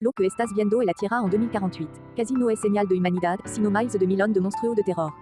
Lo que estás viendo es la Tierra en 2048. Casi no es señal de humanidad, sino miles de millones de monstruos de terror.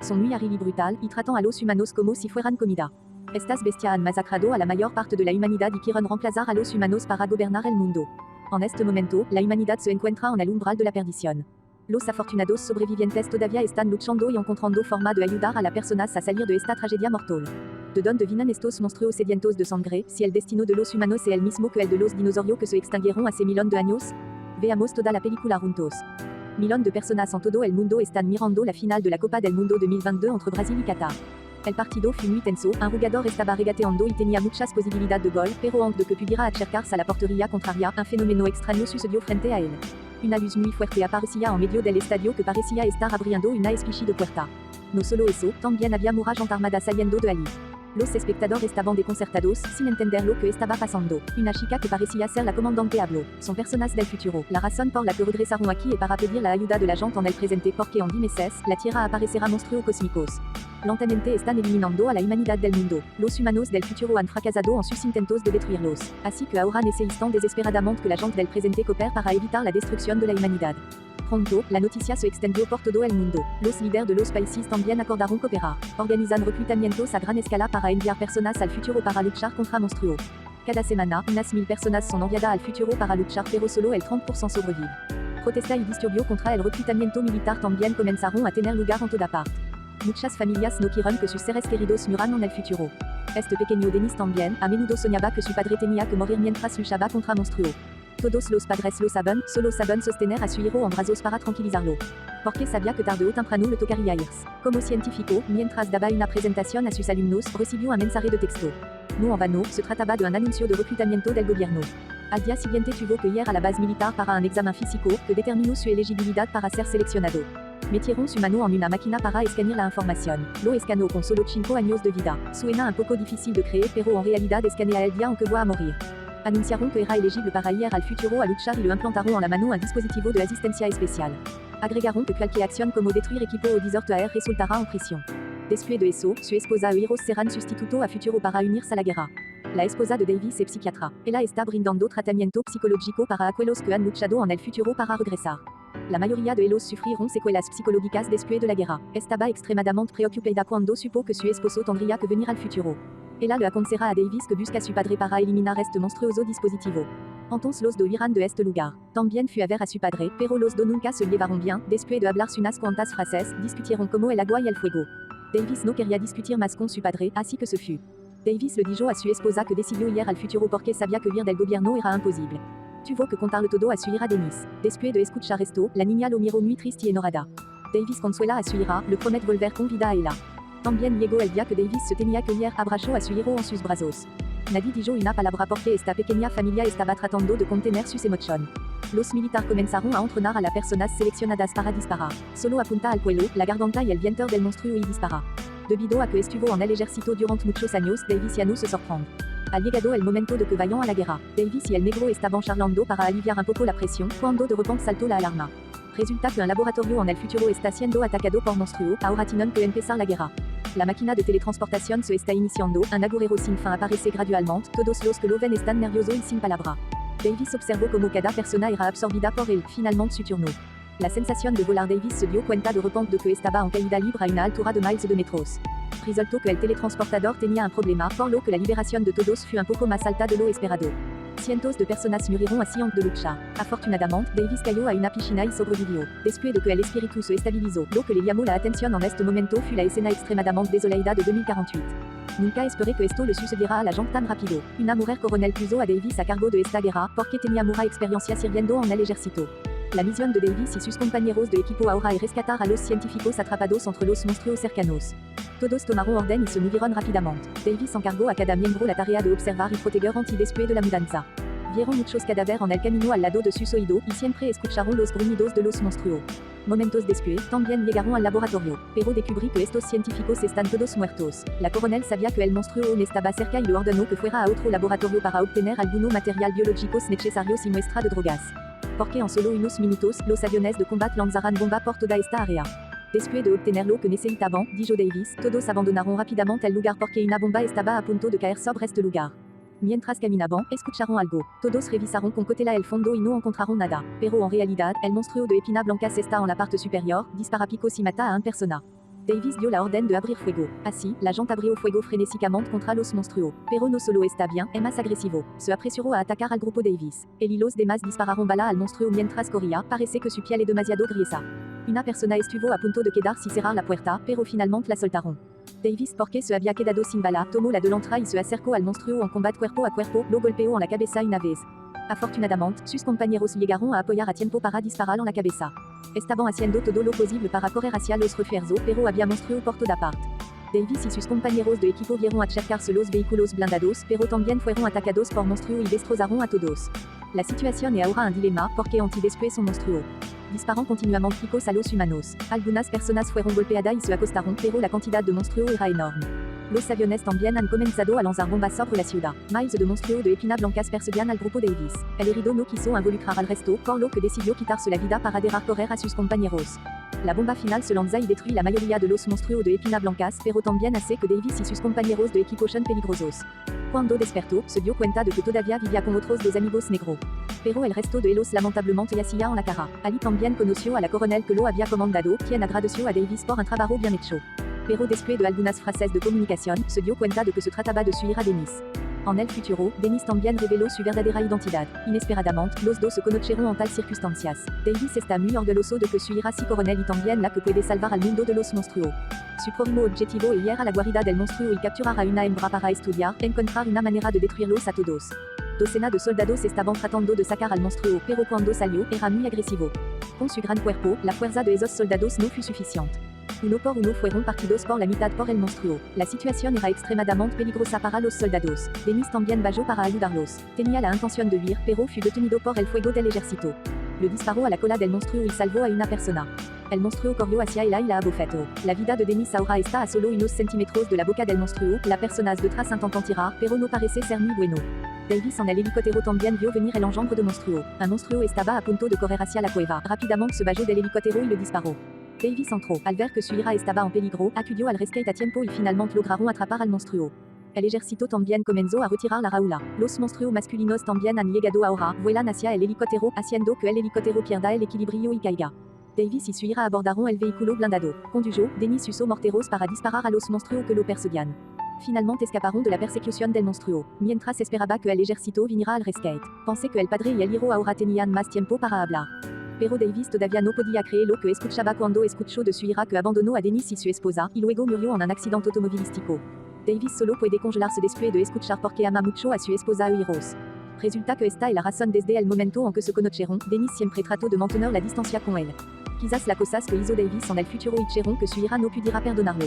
Son muy horrible y brutal, y tratan a los humanos como si fueran comida. Estas bestias han masacrado a la mayor parte de la humanidad y quieren reemplazar a los humanos para gobernar el mundo. En este momento, la humanidad se encuentra en el umbral de la perdición. Los afortunados sobrevivientes todavía están luchando y encontrando forma de ayudar a las personas a salir de esta tragedia mortal. ¿De dónde vienen estos monstruos sedientos de sangre, si el destino de los humanos es el mismo que el de los dinosaurios que se extinguieron hace millones de años? Veamos toda la película juntos. Millones de personas en todo el mundo están mirando la final de la Copa del Mundo 2022 entre Brasil y Qatar. El partido fue muy tenso, un jugador estaba regateando y tenía muchas posibilidades de gol, pero antes de que pudiera acercarse a la portería contraria, un fenómeno extraño sucedió frente a él. Una luz muy fuerte aparecía en medio del estadio que parecía estar abriendo una especie de puerta. No solo eso, también había murallas armadas saliendo de allí. Los espectadores estaban desconcertados, sin entender lo que estaba pasando. Una chica que parecía ser la comandante habló. Son personas del futuro. La razón por la que regresaron aquí es para pedir la ayuda de la gente en el presente porque en 10 meses, la Tierra aparecerá monstruos cósmicos. Lentamente están eliminando a la humanidad del mundo. Los humanos del futuro han fracasado en sus intentos de destruirlos. Así que ahora necesitan desesperadamente que la gente del presente coopere para evitar la destrucción de la humanidad. Pronto, la noticia se extendió por todo el mundo. Los líderes de los países también acordaron cooperar. Organizan reclutamientos a gran escala para enviar personas al futuro para luchar contra monstruos. Cada semana, unas 1000 personas son enviadas al futuro para luchar, pero solo el 30% sobrevive. Protesta y disturbios contra el reclutamiento militar también comenzaron a tener lugar en toda parte. Muchas familias no quieren que sus seres queridos mueran en el futuro. Este pequeño Denis también, a menudo soñaba que su padre tenía que morir mientras luchaba contra monstruos. Todos los padres lo saben, solo saben sostener a su hijo en brazos para tranquilizarlo. Porque sabía que tarde o temprano le tocaría irse. Como científico, mientras daba una presentación a sus alumnos, recibió un mensaje de texto. No en vano, se trataba de un anuncio de reclutamiento del gobierno. Al día siguiente tuvo que ir a la base militar para un examen físico, que determinó su elegibilidad para ser seleccionado. Metieron su mano en una máquina para escanear la información. Lo escaneó con solo 5 años de vida. Suena un poco difícil de creer, pero en realidad escanea el día en que va a morir. Anunciaron que era elegible para ir al futuro a luchar y le implantaron en la mano un dispositivo de asistencia especial. Agregaron que cualquier acción como destruir equipo o desertar resultará en prisión. Después de eso, su esposa e hijos serán sustituto a futuro para unirse a la guerra. La esposa de Davis es psiquiatra. Ella está brindando tratamiento psicológico para aquellos que han luchado en el futuro para regresar. La mayoría de ellos sufrieron secuelas psicológicas después de la guerra. Estaba extremadamente preocupada cuando supo que su esposo tendría que venir al futuro. Ella le aconseja a Davis que busque a su padre para eliminar este monstruoso dispositivo. Entonces los dos huyeron de este lugar. También fue a ver a su padre, pero los dos nunca se llevaron bien. Después de hablarse unas cuantas frases, discutieron como el agua y el fuego. Davis no quería discutir más con su padre, así que se fue. Davis le dijo a su esposa que decidió ir al futuro porque sabía que huir del gobierno era imposible. Tuvo que contarle todo a su hija Denise. Después de escuchar esto, la niña lo miró muy triste y enojada. Davis consuela a su hija, le promete volver con vida a ella. También llegó el día que Davis se tenía que ir, abrazó a su hijo en sus brazos. Nadie dijo una palabra porque esta pequeña familia estaba tratando de contener sus emociones. Los militares comenzaron a entrenar a las personas seleccionadas para disparar. Solo apunta al cuello, la garganta y el vientre del monstruo y dispara. Debido a que estuvo en el ejército durante muchos años, Davis ya no se sorprende. Ha llegado el momento de que vayan a la guerra. Davis y el negro estaban charlando para aliviar un poco la presión, cuando de repente saltó la alarma. Resulta que un laboratorio en el futuro está siendo atacado por monstruos, ahora tienen que empezar la guerra. La máquina de teletransportación se está iniciando, un agujero sin fin aparece gradualmente, todos los que lo ven están nerviosos y sin palabra. Davis observó como cada persona era absorbida por él, finalmente su turno. La sensación de volar. Davis se dio cuenta de repente de que estaba en caída libre a una altura de miles de metros. Resultó que el teletransportador tenía un problema, por lo que la liberación de todos fue un poco más alta de lo esperado. Cientos de personas murieron así antes de luchar. Afortunadamente, Davis cayó a una piscina y sobrevivió. Después de que el espíritu se estabilizó, lo que le llamó la atención en este momento fue la escena extremadamente desolada de 2048. Nunca esperé que esto le sucediera a la gente tan rápido. Una mujer coronel puso a Davis a cargo de esta guerra, porque tenía mucha experiencia sirviendo en el ejército. La misión de Davis y sus compañeros de equipo ahora es rescatar a los científicos atrapados entre los monstruos cercanos. Todos tomaron orden y se movieron rápidamente. Davis encargó a cada miembro la tarea de observar y proteger antes y después de la mudanza. Vieron muchos cadáveres en el camino al lado de sus oídos y siempre escucharon los gruñidos de los monstruos. Momentos después, también llegaron al laboratorio, pero descubrí que estos científicos están todos muertos. La coronel sabía que el monstruo aún estaba cerca y le ordenó que fuera a otro laboratorio para obtener algunos materiales biológicos necesarios y muestra de drogas. Porque en solo unos minutos, los aviones de combate lanzarán bomba por toda esta área. Después de obtener lo que necesitaban, dijo Davis, todos abandonaron rápidamente el lugar porque una bomba estaba a punto de caer sobre este lugar. Mientras caminaban, escucharon algo. Todos revisaron con cautela el fondo y no encontraron nada. Pero en realidad, el monstruo de Epina Blancas está en la parte supérieure, dispara picos y mata a un persona. Davis dio la orden de abrir fuego. Así, l'agent abrió fuego frenéticamente contra los monstruos. Pero no solo está bien, es más agresivo. Se apresuró a atacar al grupo Davis. Él y los demás dispararon bala al monstruo mientras corría. Parece que su piel es demasiado griesa. Una persona estuvo a punto de quedarse y cerrar la puerta, pero finalmente la soltaron. Davis, porque se había quedado sin bala, tomó la delantera y se acercó al monstruo en combate cuerpo a cuerpo, lo golpeó en la cabeza una vez. Afortunadamente, sus compañeros llegaron a apoyar a tiempo para disparar en la cabeza. Estaban haciendo todo lo posible para correr hacia los refuerzos, pero había monstruo por toda parte. Davis y sus compañeros de equipo vieron acercarse los vehículos blindados, pero también fueron atacados por monstruo y destrozaron a todos. La situación es ahora un dilema, porque después son monstruo. Disparan continuamente picos a los humanos. Algunas personas fueron golpeadas y se acostaron, pero la cantidad de monstruo era enorme. Los aviones también han comenzado a lanzar bombas sobre la ciudad. Miles de monstruos de Epina Blancas perseguían al grupo Davis. El herido no quiso involucrar al resto, por lo que decidió quitarse la vida para dejar correr a sus compañeros. La bomba final se lanza y destruye la mayoría de los monstruos de Epina Blancas, pero también hace que Davis y sus compañeros de equipo sean peligrosos. Cuando despertó, se dio cuenta de que todavía vivía con otros dos amigos negros. Pero el resto de ellos lamentablemente yacía en la cara. Ali también conoció a la coronel que lo había comandado, quien agradeció a Davis por un trabajo bien hecho. Pero después de algunas frases de comunicación, se dio cuenta de que se trataba de su hija Denise. En el futuro, Denise también reveló su verdadera identidad. Inesperadamente, los dos se conocieron en tal circunstancias. Davis está muy orgulloso de que su hija sea coronel y también la que puede salvar al mundo de los monstruos. Su próximo objetivo es ir a la guarida del monstruo y capturar a una hembra para estudiar, encontrar una manera de destruirlos a todos. Docenas de soldados estaban tratando de sacar al monstruo, pero cuando salió, era muy agresivo. Con su gran cuerpo, la fuerza de esos soldados no fue suficiente. Uno por uno fueron partidos por la mitad por el monstruo. La situación era extremadamente peligrosa para los soldados. Denise también bajó para ayudarlos. Tenía la intención de huir, pero fue detenido por el fuego del ejército. Le disparó a la cola del monstruo y salvó a una persona. El monstruo corrió hacia ella y la abofeteó. La vida de Denise ahora está a solo unos centímetros de la boca del monstruo. La persona detrás intentan tirar, pero no parece ser muy bueno. Davis en el helicóptero también vio venir el engendro de monstruo. Un monstruo estaba a punto de correr hacia la cueva. Rápidamente se bajó del helicóptero y le disparó. Davis entró. Al ver que su hija estaba en peligro, acudió al rescate a tiempo y finalmente lograron atrapar al monstruo. El ejército también comenzó a retirar la jaula. Los monstruos masculinos también han llegado ahora, vuelan hacia el helicóptero, haciendo que el helicóptero pierda el equilibrio y caiga. Davis y su hija abordaron el vehículo blindado. Condujo, Denise usó morteros para disparar a los monstruos que lo perseguían. Finalmente escaparon de la persecución del monstruo, mientras esperaba que el ejército viniera al rescate. Pensé que el padre y el hijo ahora tenían más tiempo para hablar. Pero Davis todavía no podía creer lo que escuchaba cuando escuchó de su hija que abandonó a Denise y su esposa, y luego murió en un accidente automovilístico. Davis solo puede congelarse después de escuchar porque ama mucho a su esposa e hijos. Resulta que esta es la razón desde el momento en que se conocieron. Denise siempre trató de mantener la distancia con él. Quizás las cosas que hizo Davis en el futuro hicieron que su hija no pudiera perdonarlo.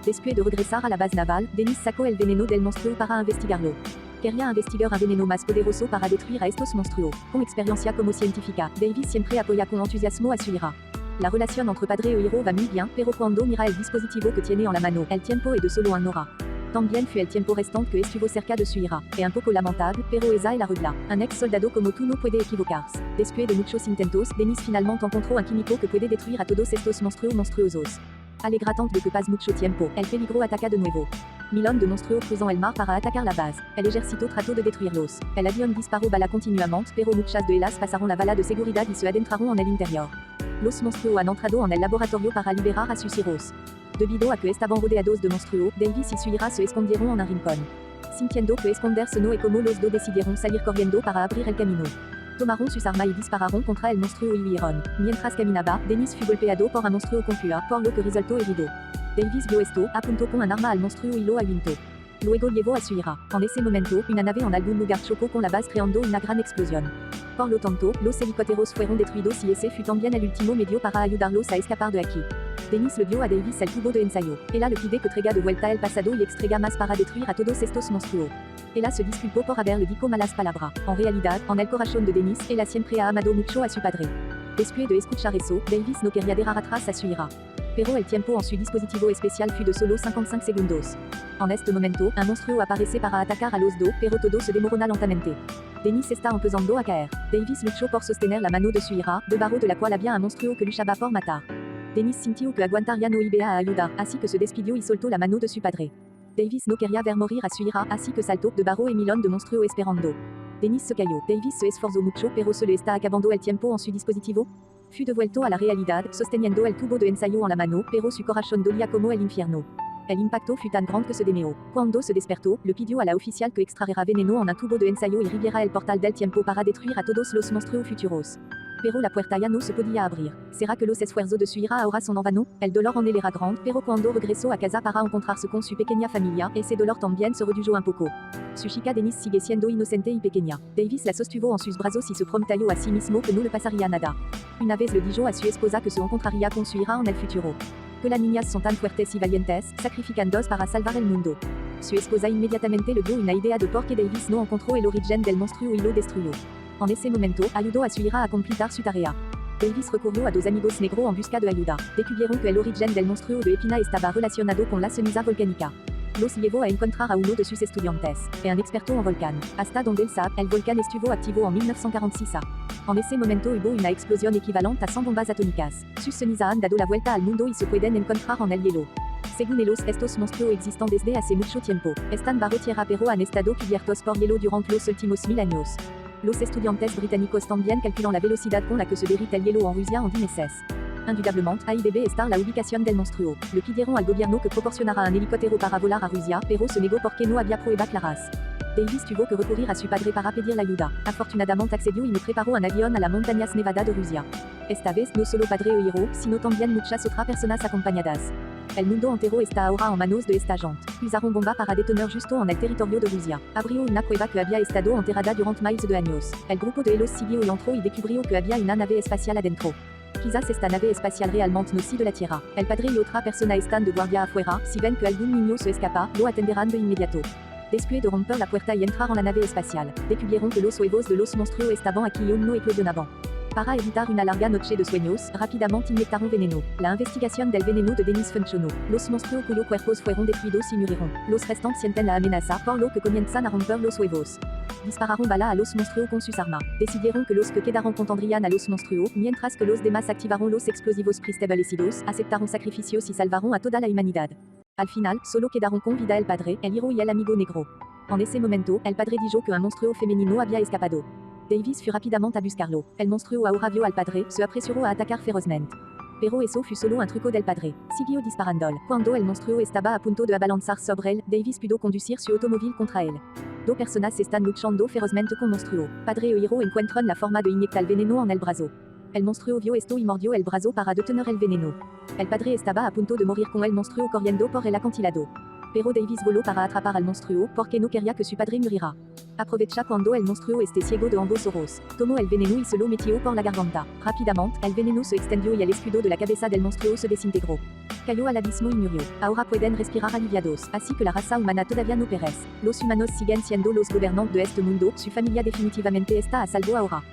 Después de regresar a la base naval, Denise sacó el veneno del monstruo para investigarlo. Quería investigar un veneno más poderoso para destruir a estos monstruos. Con experiencia como científica, Davis siempre apoya con entusiasmo a su hija. La relación entre padre e hijo va muy bien, pero cuando mira el dispositivo que tiene en la mano, el tiempo es de solo una hora. También fue el tiempo restante que estuvo cerca de su hija. Es un poco lamentable, pero esa es la regla. Un ex soldado como tú no puede equivocarse. Después de muchos intentos, Denise finalmente encontró un químico que puede destruir a todos estos monstruos monstruosos. Alegra tanto de que pase mucho tiempo, el peligro ataca de nuevo. Millones de monstruos cruzan el mar para atacar la base. El ejército trató de destruirlos. El avión disparó bala continuamente, pero muchas de ellas pasaron la bala de seguridad y se adentraron en el interior. Los monstruos han entrado en el laboratorio para liberar a sus hijos. Debido a que estaban rodeados de monstruos, Davis y su hija se escondieron en un rincón. Sintiendo que esconderse no es como los dos decidieron salir corriendo para abrir el camino. Tomaron sus armas y dispararon contra el monstruo y huyeron. Mientras caminaba, Denise fue golpeado por un monstruo con púa, por lo que resultó herido. Davis vio esto, apuntó con un arma al monstruo y lo ahuyentó. Luego llevó a su hija. En ese momento, una nave en algún lugar chocó con la base creando una gran explosión. Por lo tanto, los helicópteros fueron destruidos y ese fue también el último medio para ayudarlos a escapar de aquí. Denise le dio a Davis el tubo de ensayo. Ella le pide que traiga de vuelta el pasado y extraiga más para destruir a todos estos monstruos. Ella se disculpó por haberle dicho malas palabras. En realidad, en el corazón de Denise, ella siempre ha amado mucho a su padre. Después de escuchar eso, Davis no quería dejar atrás a su hija. Pero el tiempo en su dispositivo especial fue de solo 55 segundos. En este momento, un monstruo aparece para atacar a los dos, pero todo se demorona lentamente. Denise está empezando a caer. Davis luchó por sostener la mano de su hija, debajo de la cual había un monstruo que luchaba por matar. Denise sintió que aguantaría no iba a ayudar, así que se despidió y soltó la mano de su padre. Davis no quería ver morir a su hija, así que saltó de barro y milón de monstruo esperando. Denis se cayó. Davis se esforzó mucho, pero se le está acabando el tiempo en su dispositivo. Fue devuelto a la realidad, sosteniendo el tubo de ensayo en la mano, pero su corazón dolía como el infierno. El impacto fut tan grande que se demeó. Cuando se despertó, le pidió a la oficial que extraerá veneno en un tubo de ensayo y riviera el portal del tiempo para destruir a todos los monstruos futuros. Pero la puerta ya no se podía abrir. ¿Será que los esfuerzos de su hija ahora son en vano? El dolor en él era grande, pero cuando regresó a casa para encontrarse con su pequeña familia, ese dolor también se redujo un poco. Su chica Denise sigue siendo inocente y pequeña. Davis la sostuvo en sus brazos y se prometió a sí mismo que no le pasaría nada. Una vez le dijo a su esposa que se encontraría con su hija en el futuro. Que las niñas son tan fuertes y valientes, sacrificándolas para salvar el mundo. Su esposa inmediatamente le dio una idea de por qué Davis no encontró el origen del monstruo y lo destruyó. En ese momento, ayudó a su hija a completar su tarea. Davis recurrió a dos amigos negros en busca de ayuda. Descubrieron que el origen del monstruo de Epina estaba relacionado con la ceniza volcánica. Los llevó a encontrar a uno de sus estudiantes, un experto en volcán. Hasta donde él sabe, el volcán estuvo activo en 1946. En ese momento hubo una explosión equivalente a 100 bombas atómicas. Sus cenizas han dado la vuelta al mundo y se pueden encontrar en el hielo. Según ellos, estos monstruos existen desde hace mucho tiempo. Están bajo tierra pero han estado cubiertos por hielo durante los últimos 1000 años. Los estudiantes británicos también calculan la velocidad con la que se derrite el hielo en Rusia en 10 meses. Indudablemente, ahí debe estar la ubicación del monstruo. Le pidieron al gobierno que proporcionara un helicóptero para volar a Rusia, pero se negó porque no había pruebas claras. Davis tuvo que recurrir a su padre para pedir la ayuda. Afortunadamente accedió y me preparó un avión a las montañas Nevada de Rusia. Esta vez no solo padre o hijo, sino también muchas otras personas acompañadas. El mundo entero está ahora en manos de esta gente. Usaron bomba para detonar justo en el territorio de Rusia. Abrió una cueva que había estado enterrada durante miles de años. El grupo de Elos siguió y entró y descubrió que había una nave espacial adentro. Quizás esta nave espacial realmente no sea de la Tierra. El padre y otra persona están de guardia afuera. Si ven que algún niño se escapa, lo atenderán de inmediato. Después de romper la puerta y entrar en la nave espacial, descubrieron que los huevos de los monstruos estaban aquí y aún no eclosionaban. Para evitar una larga noche de sueños, rápidamente inyectaron veneno. La investigación del veneno de Denis funcionó. Los monstruos cuyos cuerpos fueron destruidos y murieron. Los restantes sienten la amenaza, por lo que comienzan a romper los huevos. Dispararon balas a los monstruos con sus armas. Decidieron que los que quedaron contendrían a los monstruos, mientras que los demás activaron los explosivos preestablecidos, aceptaron sacrificios y salvaron a toda la humanidad. Al final, solo quedaron con vida el padre, el hijo y el amigo negro. En ese momento, el padre dijo que un monstruo femenino había escapado. Davis fut rapidamente a buscarlo. El monstruo ahora vio al padre, se apresuró a atacar ferozmente. Pero eso fue solo un truco del padre. Siguió disparando. Cuando el monstruo estaba a punto de abalanzar sobre él, Davis pudo conducir su automóvil contra él. Dos personas están luchando ferozmente con el monstruo. Padre y hijo encuentran la forma de inyectar el veneno en el brazo. El monstruo vio esto y mordió el brazo para detener el veneno. El padre estaba a punto de morir con el monstruo corriendo por el acantilado. Pero Davis voló para atrapar al monstruo porque no quería que su padre muriera. Aprovecha cuando el monstruo esté ciego de ambos ojos. Tomó el veneno y se lo metió por la garganta. Rápidamente, el veneno se extendió y el escudo de la cabeza del monstruo se desintegró. Cayó al abismo y murió. Ahora pueden respirar aliviados. Así que la raza humana todavía no perece. Los humanos siguen siendo los gobernantes de este mundo. Su familia definitivamente está a salvo ahora.